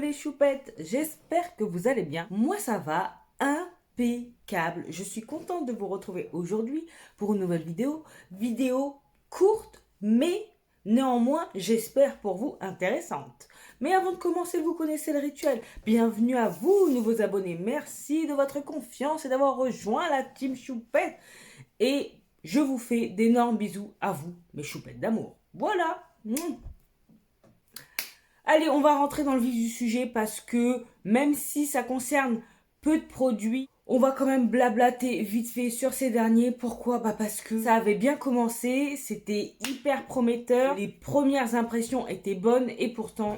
les choupettes, j'espère que vous allez bien. Moi ça va impeccable. Je suis contente de vous retrouver aujourd'hui pour une nouvelle vidéo courte mais néanmoins j'espère pour vous intéressante. Mais avant de commencer, vous connaissez le rituel. Bienvenue à vous nouveaux abonnés, merci de votre confiance et d'avoir rejoint la team choupette. Et je vous fais d'énormes bisous à vous mes choupettes d'amour. Voilà. Allez, on va rentrer dans le vif du sujet parce que même si ça concerne peu de produits, on va quand même blablater vite fait sur ces derniers. Pourquoi? Parce que ça avait bien commencé, c'était hyper prometteur, les premières impressions étaient bonnes et pourtant,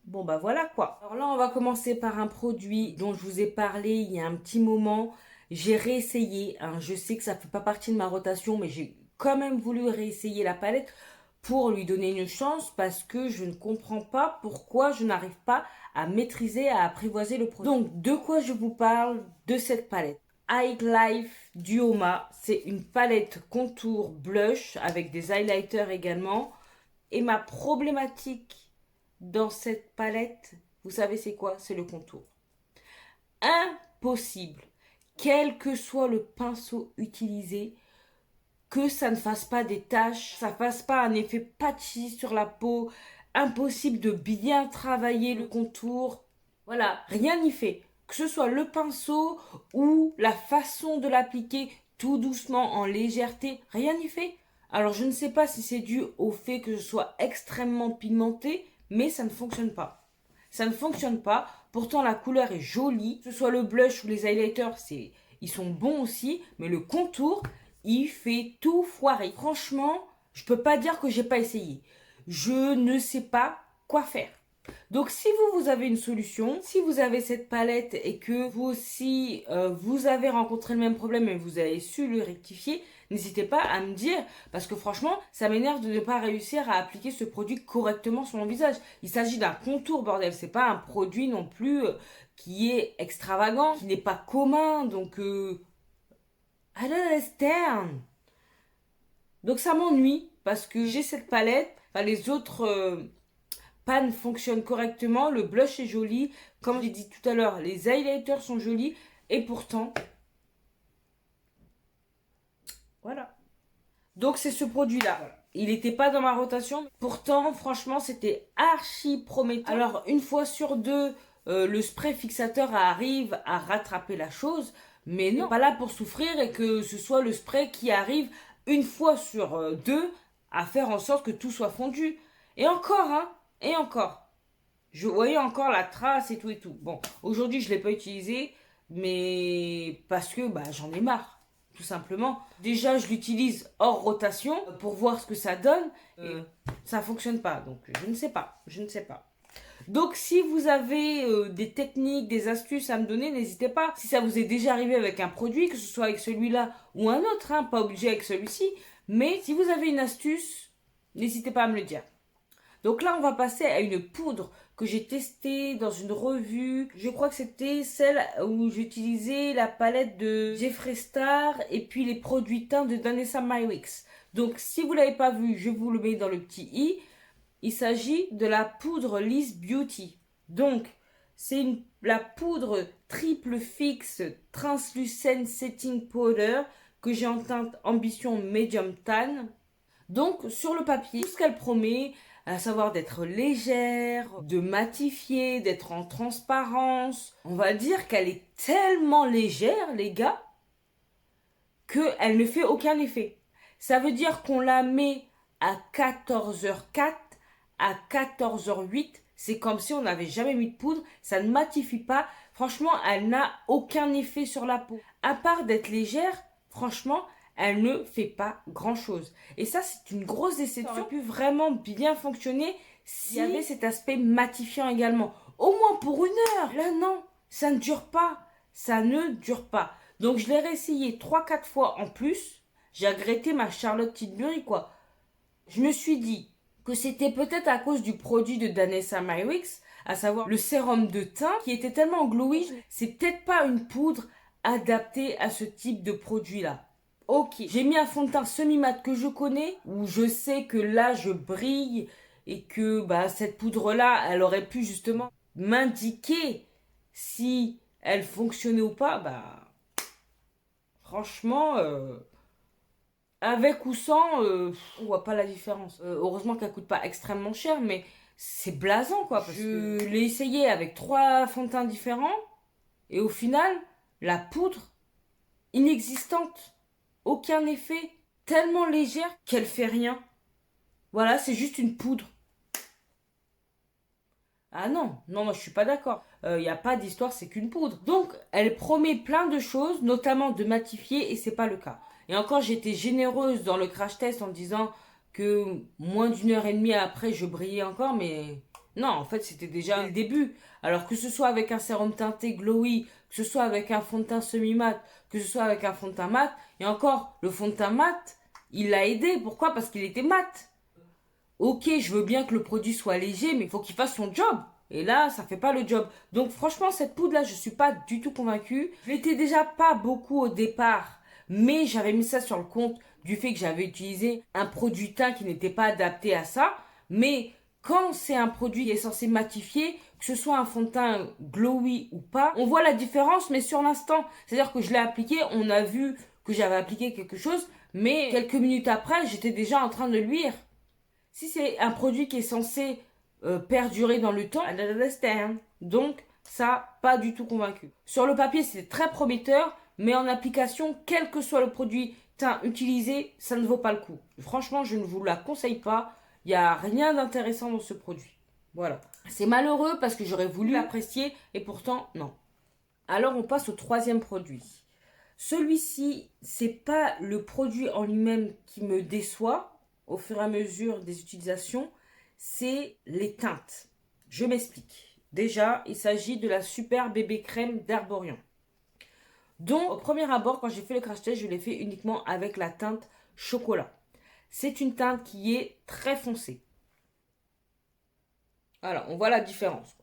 bon voilà quoi. Alors là, on va commencer par un produit dont je vous ai parlé il y a un petit moment. J'ai réessayé, je sais que ça fait pas partie de ma rotation, mais j'ai quand même voulu réessayer la palette pour lui donner une chance parce que je ne comprends pas pourquoi je n'arrive pas à maîtriser, à apprivoiser le produit. Donc, de quoi je vous parle de cette palette? High Life Duoma, c'est une palette contour blush avec des highlighters également. Et ma problématique dans cette palette, vous savez c'est quoi? C'est le contour. Impossible, quel que soit le pinceau utilisé, que ça ne fasse pas des taches, ça fasse pas un effet patchy sur la peau, impossible de bien travailler le contour. Voilà, rien n'y fait. Que ce soit le pinceau ou la façon de l'appliquer tout doucement en légèreté, rien n'y fait. Alors je ne sais pas si c'est dû au fait que je sois extrêmement pigmenté, mais ça ne fonctionne pas. Ça ne fonctionne pas. Pourtant la couleur est jolie. Que ce soit le blush ou les highlighters, ils sont bons aussi, mais le contour, il fait tout foirer. Franchement, je peux pas dire que j'ai pas essayé. Je ne sais pas quoi faire. Donc si vous avez une solution, si vous avez cette palette et que vous aussi vous avez rencontré le même problème et vous avez su le rectifier, n'hésitez pas à me dire parce que franchement ça m'énerve de ne pas réussir à appliquer ce produit correctement sur mon visage. Il s'agit d'un contour bordel, c'est pas un produit non plus qui est extravagant, qui n'est pas commun, donc I don't understand. Donc ça m'ennuie parce que j'ai cette palette, enfin les autres pan fonctionnent correctement, le blush est joli, comme j'ai dit tout à l'heure, les highlighters sont jolis et pourtant, voilà. Donc c'est ce produit-là. Voilà. Il n'était pas dans ma rotation, pourtant franchement c'était archi prometteur. Alors une fois sur deux, le spray fixateur arrive à rattraper la chose, mais non, pas là pour souffrir et que ce soit le spray qui arrive une fois sur deux à faire en sorte que tout soit fondu. Et encore, et encore. Je voyais encore la trace et tout et tout. Bon, aujourd'hui je ne l'ai pas utilisé, mais parce que j'en ai marre, tout simplement. Déjà, je l'utilise hors rotation pour voir ce que ça donne. Et ça fonctionne pas, donc je ne sais pas. Donc si vous avez des techniques, des astuces à me donner, n'hésitez pas. Si ça vous est déjà arrivé avec un produit, que ce soit avec celui-là ou un autre, pas obligé avec celui-ci. Mais si vous avez une astuce, n'hésitez pas à me le dire. Donc là, on va passer à une poudre que j'ai testée dans une revue. Je crois que c'était celle où j'utilisais la palette de Jeffree Star et puis les produits teints de Danessa Myricks. Donc si vous ne l'avez pas vu, je vous le mets dans le petit i. Il s'agit de la poudre Liss Beauty. Donc, c'est la poudre triple fixe translucent setting powder que j'ai en teinte ambition medium tan. Donc, sur le papier, tout ce qu'elle promet, à savoir d'être légère, de matifier, d'être en transparence. On va dire qu'elle est tellement légère, les gars, qu'elle ne fait aucun effet. Ça veut dire qu'on la met à 14h04, à 14h08, c'est comme si on n'avait jamais mis de poudre, ça ne matifie pas. Franchement, elle n'a aucun effet sur la peau. À part d'être légère, franchement, elle ne fait pas grand chose. Et ça, c'est une grosse déception. Ça aurait pu vraiment bien fonctionner s'il y avait cet aspect matifiant également. Au moins pour 1 heure. Là, non, ça ne dure pas. Ça ne dure pas. Donc, je l'ai réessayé 3-4 fois en plus. J'ai regretté ma Charlotte Tilbury, quoi. Je me suis dit que c'était peut-être à cause du produit de Danessa Myricks, à savoir le sérum de teint, qui était tellement glowy. C'est peut-être pas une poudre adaptée à ce type de produit-là. Ok, j'ai mis un fond de teint semi-mat que je connais, où je sais que là je brille et que cette poudre-là, elle aurait pu justement m'indiquer si elle fonctionnait ou pas, bah franchement, avec ou sans, on voit pas la différence. Heureusement qu'elle coûte pas extrêmement cher, mais c'est blasant quoi. Je l'ai essayé avec 3 fonds de teint différents et au final, la poudre inexistante, aucun effet, tellement légère qu'elle fait rien. Voilà, c'est juste une poudre. Ah non, non, moi je suis pas d'accord. Il n'y a pas d'histoire, c'est qu'une poudre. Donc, elle promet plein de choses, notamment de matifier, et c'est pas le cas. Et encore, j'étais généreuse dans le crash test en disant que moins d'1 heure et demie après, je brillais encore, mais non, en fait, c'était déjà le début. Alors que ce soit avec un sérum teinté glowy, que ce soit avec un fond de teint semi-mat, que ce soit avec un fond de teint mat, et encore, le fond de teint mat, il l'a aidé. Pourquoi? Parce qu'il était mat. Ok, je veux bien que le produit soit léger, mais il faut qu'il fasse son job. Et là, ça fait pas le job. Donc franchement, cette poudre-là, je suis pas du tout convaincue. Je l'étais déjà pas beaucoup au départ, mais j'avais mis ça sur le compte du fait que j'avais utilisé un produit teint qui n'était pas adapté à ça. Mais quand c'est un produit qui est censé matifier, que ce soit un fond de teint glowy ou pas, on voit la différence, mais sur l'instant. C'est-à-dire que je l'ai appliqué, on a vu que j'avais appliqué quelque chose, mais quelques minutes après, j'étais déjà en train de luire. Si c'est un produit qui est censé perdurer dans le temps, donc ça, pas du tout convaincu. Sur le papier, c'est très prometteur, mais en application, quel que soit le produit teint utilisé, ça ne vaut pas le coup. Franchement, je ne vous la conseille pas. Il n'y a rien d'intéressant dans ce produit. Voilà. C'est malheureux parce que j'aurais voulu l'apprécier et pourtant, non. Alors, on passe au 3e produit. Celui-ci, c'est pas le produit en lui-même qui me déçoit au fur et à mesure des utilisations, c'est les teintes. Je m'explique. Déjà, il s'agit de la Super Bébé Crème d'Herborian. Donc, au premier abord, quand j'ai fait le crash test, je l'ai fait uniquement avec la teinte chocolat. C'est une teinte qui est très foncée. Voilà, on voit la différence.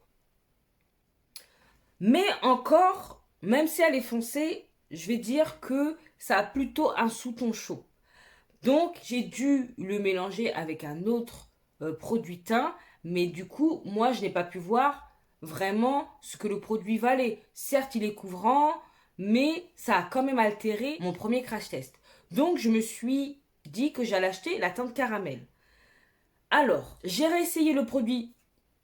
Mais encore, même si elle est foncée, je vais dire que ça a plutôt un sous-ton chaud. Donc, j'ai dû le mélanger avec un autre produit teint. Mais du coup, moi, je n'ai pas pu voir vraiment ce que le produit valait. Certes, il est couvrant, mais ça a quand même altéré mon premier crash test. Donc, je me suis dit que j'allais acheter la teinte caramel. Alors, j'ai réessayé le produit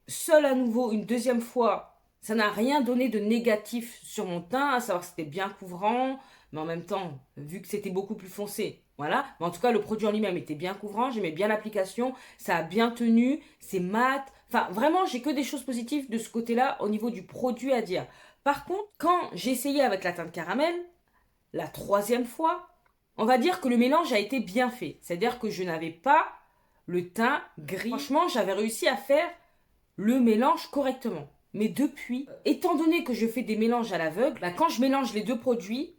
seul à nouveau une deuxième fois. Ça n'a rien donné de négatif sur mon teint, à savoir que c'était bien couvrant, mais en même temps, vu que c'était beaucoup plus foncé, voilà. Mais en tout cas, le produit en lui-même était bien couvrant, j'aimais bien l'application, ça a bien tenu, c'est mat. Enfin, vraiment, j'ai que des choses positives de ce côté-là au niveau du produit à dire. Par contre, quand j'ai essayé avec la teinte caramel, la 3e fois, on va dire que le mélange a été bien fait. C'est-à-dire que je n'avais pas le teint gris. Franchement, j'avais réussi à faire le mélange correctement. Mais depuis, étant donné que je fais des mélanges à l'aveugle, bah, quand je mélange les deux produits,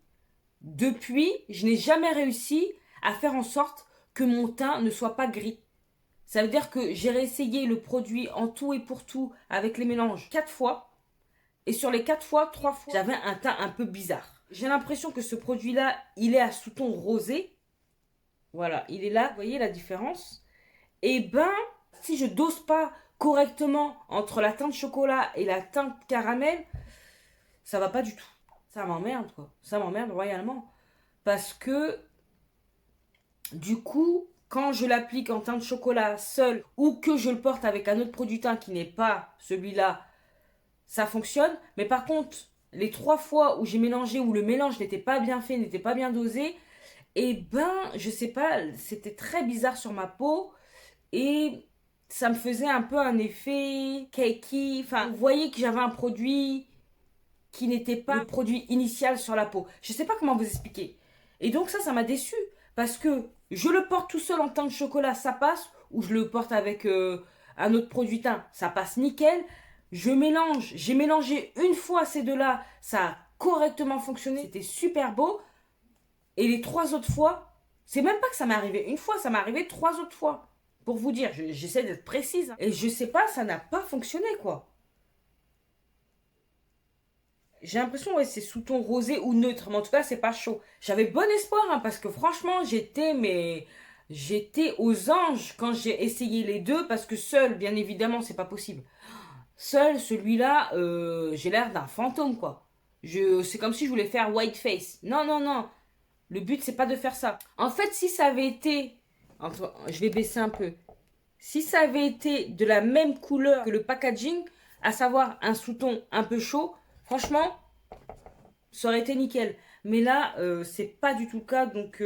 depuis, je n'ai jamais réussi à faire en sorte que mon teint ne soit pas gris. Ça veut dire que j'ai réessayé le produit en tout et pour tout avec les mélanges 4 fois. Et sur les 4 fois, 3 fois, j'avais un teint un peu bizarre. J'ai l'impression que ce produit-là, il est à sous-ton rosé. Voilà, il est là. Vous voyez la différence? Et ben, si je dose pas correctement entre la teinte chocolat et la teinte caramel, ça va pas du tout. Ça m'emmerde quoi. Ça m'emmerde royalement. Parce que du coup, quand je l'applique en teinte chocolat seul ou que je le porte avec un autre produit teint qui n'est pas celui-là, ça fonctionne. Mais par contre, les 3 fois où j'ai mélangé, où le mélange n'était pas bien fait, n'était pas bien dosé, et ben, je sais pas, c'était très bizarre sur ma peau. Et ça me faisait un peu un effet cakey. Enfin, vous voyez que j'avais un produit qui n'était pas le produit initial sur la peau. Je sais pas comment vous expliquer. Et donc ça m'a déçue. Parce que je le porte tout seul en teint de chocolat, ça passe. Ou je le porte avec un autre produit teint, ça passe nickel. Je mélange. J'ai mélangé une fois ces deux-là. Ça a correctement fonctionné. C'était super beau. Et les 3 autres fois, c'est même pas que ça m'est arrivé une fois, ça m'est arrivé 3 autres fois. Pour vous dire, j'essaie d'être précise. Et je sais pas, ça n'a pas fonctionné, quoi. J'ai l'impression, ouais, c'est sous ton rosé ou neutre. Mais en tout cas, c'est pas chaud. J'avais bon espoir, hein, parce que franchement, j'étais aux anges quand j'ai essayé les deux. Parce que seul, bien évidemment, c'est pas possible. Seul, celui-là, j'ai l'air d'un fantôme, quoi. C'est comme si je voulais faire white face. Non, non, non. Le but, c'est pas de faire ça. En fait, si ça avait été... Je vais baisser un peu. Si ça avait été de la même couleur que le packaging, à savoir un sous-ton un peu chaud, franchement, ça aurait été nickel. Mais là, c'est pas du tout le cas. Donc,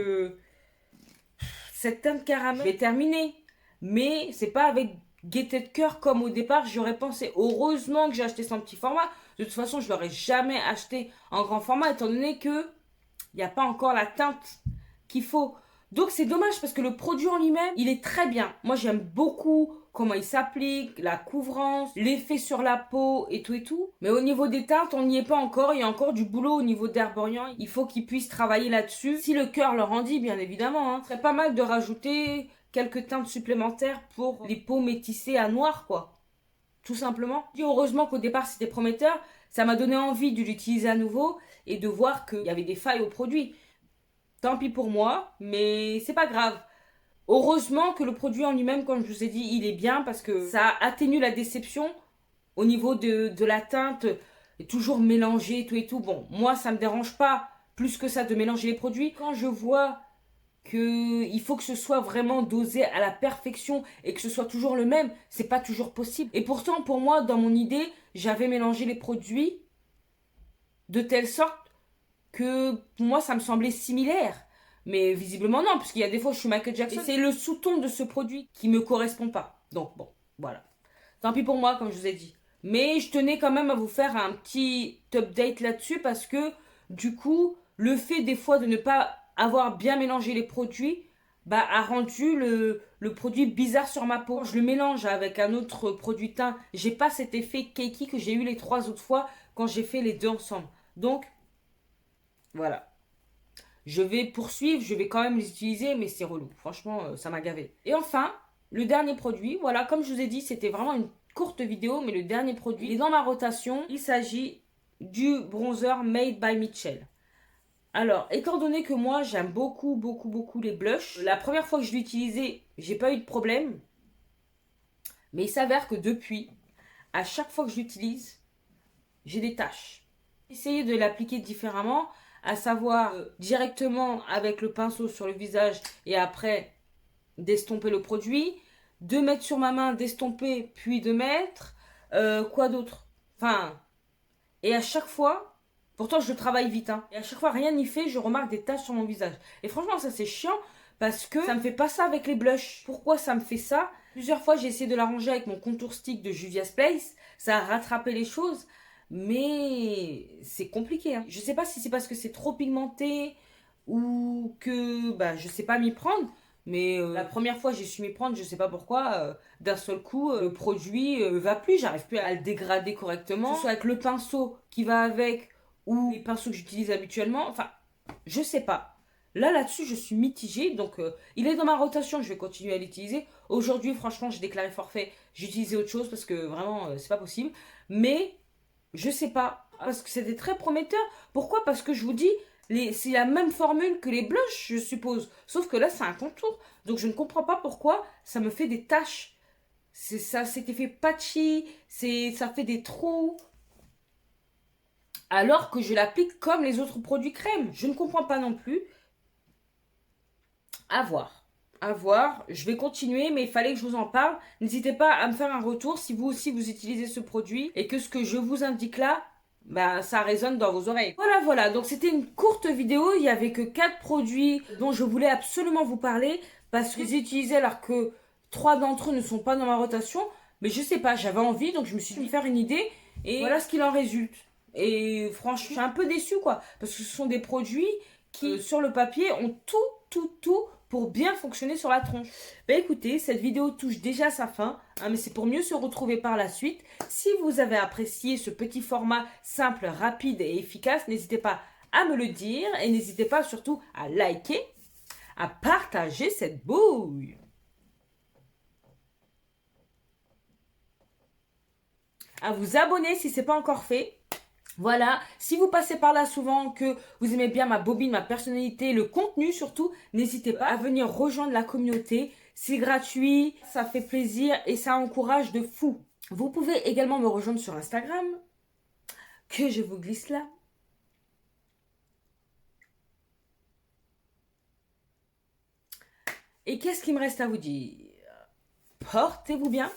cette teinte caramel, je vais terminer. Mais c'est pas avec gaieté de cœur comme au départ j'aurais pensé. Heureusement que j'ai acheté son petit format. De toute façon, je l'aurais jamais acheté en grand format étant donné que il n'y a pas encore la teinte qu'il faut. Donc c'est dommage parce que le produit en lui-même, il est très bien. Moi j'aime beaucoup comment il s'applique, la couvrance, l'effet sur la peau et tout et tout. Mais au niveau des teintes, on n'y est pas encore. Il y a encore du boulot au niveau d'Herborian. Il faut qu'ils puissent travailler là-dessus. Si le cœur leur en dit, bien évidemment. Hein. Ce serait pas mal de rajouter quelques teintes supplémentaires pour les peaux métissées à noir, quoi. Tout simplement. Et heureusement qu'au départ c'était prometteur. Ça m'a donné envie de l'utiliser à nouveau et de voir qu'il y avait des failles au produit. Tant pis pour moi, mais c'est pas grave. Heureusement que le produit en lui-même, comme je vous ai dit, il est bien parce que ça atténue la déception au niveau de la teinte, toujours mélangée et tout. Bon, moi, ça me dérange pas plus que ça de mélanger les produits. Quand je vois qu'il faut que ce soit vraiment dosé à la perfection et que ce soit toujours le même, c'est pas toujours possible. Et pourtant, pour moi, dans mon idée, j'avais mélangé les produits de telle sorte que pour moi ça me semblait similaire. Mais visiblement non, puisqu'il y a des fois où je suis Michael Jackson. Et c'est le sous-ton de ce produit qui me correspond pas. Donc bon, voilà. Tant pis pour moi, comme je vous ai dit. Mais je tenais quand même à vous faire un petit update là-dessus parce que du coup, le fait des fois de ne pas avoir bien mélangé les produits, bah, a rendu le produit bizarre sur ma peau. Je le mélange avec un autre produit teint. J'ai pas cet effet cakey que j'ai eu les 3 autres fois quand j'ai fait les deux ensemble. Donc, voilà. Je vais poursuivre, je vais quand même les utiliser, mais c'est relou. Franchement, ça m'a gavé. Et enfin, le dernier produit, voilà, comme je vous ai dit, c'était vraiment une courte vidéo, mais le dernier produit, il est dans ma rotation. Il s'agit du bronzer Made by Mitchell. Alors, étant donné que moi, j'aime beaucoup, beaucoup, beaucoup les blushs, la première fois que je l'ai utilisé, j'ai pas eu de problème. Mais il s'avère que depuis, à chaque fois que je l'utilise, j'ai des taches. Essayez de l'appliquer différemment, à savoir directement avec le pinceau sur le visage et après d'estomper le produit, de mettre sur ma main, d'estomper, puis de mettre. Quoi d'autre? Enfin, et à chaque fois, pourtant je travaille vite, hein, et à chaque fois rien n'y fait, je remarque des taches sur mon visage. Et franchement, ça c'est chiant parce que ça me fait pas ça avec les blushs. Pourquoi ça me fait ça? Plusieurs fois j'ai essayé de l'arranger avec mon contour stick de Juvia's Place, ça a rattrapé les choses. Mais c'est compliqué. Hein. Je sais pas si c'est parce que c'est trop pigmenté ou que bah, je sais pas m'y prendre. Mais la première fois j'ai su m'y prendre, je sais pas pourquoi, d'un seul coup, le produit va plus, j'arrive plus à le dégrader correctement. Que ce soit avec le pinceau qui va avec ou les pinceaux que j'utilise habituellement. Enfin, je sais pas. Là-dessus, je suis mitigée. Donc, il est dans ma rotation, je vais continuer à l'utiliser. Aujourd'hui, franchement, j'ai déclaré forfait. J'ai utilisé autre chose parce que vraiment, c'est pas possible. Mais je sais pas, parce que c'était très prometteur. Pourquoi? Parce que je vous dis, c'est la même formule que les blushs, je suppose. Sauf que là, c'est un contour. Donc je ne comprends pas pourquoi ça me fait des taches. C'est ça, cet effet patchy, ça fait des trous. Alors que je l'applique comme les autres produits crème. Je ne comprends pas non plus. À voir. À voir, je vais continuer, mais il fallait que je vous en parle. N'hésitez pas à me faire un retour si vous aussi vous utilisez ce produit et que ce que je vous indique là, bah, ça résonne dans vos oreilles. Voilà, donc c'était une courte vidéo, il n'y avait que 4 produits dont je voulais absolument vous parler parce que j'ai utilisé alors que 3 d'entre eux ne sont pas dans ma rotation, mais je sais pas, j'avais envie, donc je me suis dit faire une idée et voilà ce qu'il en résulte. Et franchement, je suis un peu déçue quoi, parce que ce sont des produits qui, sur le papier, ont tout pour bien fonctionner sur la tronche. Bah écoutez, cette vidéo touche déjà sa fin, hein, mais c'est pour mieux se retrouver par la suite. Si vous avez apprécié ce petit format simple, rapide et efficace, n'hésitez pas à me le dire et n'hésitez pas surtout à liker, à partager cette bouille. À vous abonner si ce n'est pas encore fait. Voilà, si vous passez par là souvent, que vous aimez bien ma bobine, ma personnalité, le contenu surtout, n'hésitez pas à venir rejoindre la communauté. C'est gratuit, ça fait plaisir et ça encourage de fou. Vous pouvez également me rejoindre sur Instagram, que je vous glisse là. Et qu'est-ce qu'il me reste à vous dire? Portez-vous bien,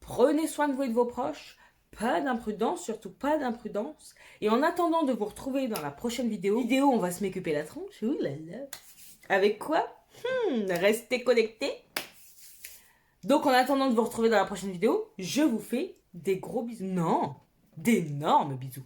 prenez soin de vous et de vos proches, pas d'imprudence, surtout pas d'imprudence. Et en attendant de vous retrouver dans la prochaine vidéo, on va se m'occuper la tronche, oulala. Avec quoi? Restez connectés. Donc en attendant de vous retrouver dans la prochaine vidéo, je vous fais des gros bisous. Non, d'énormes bisous.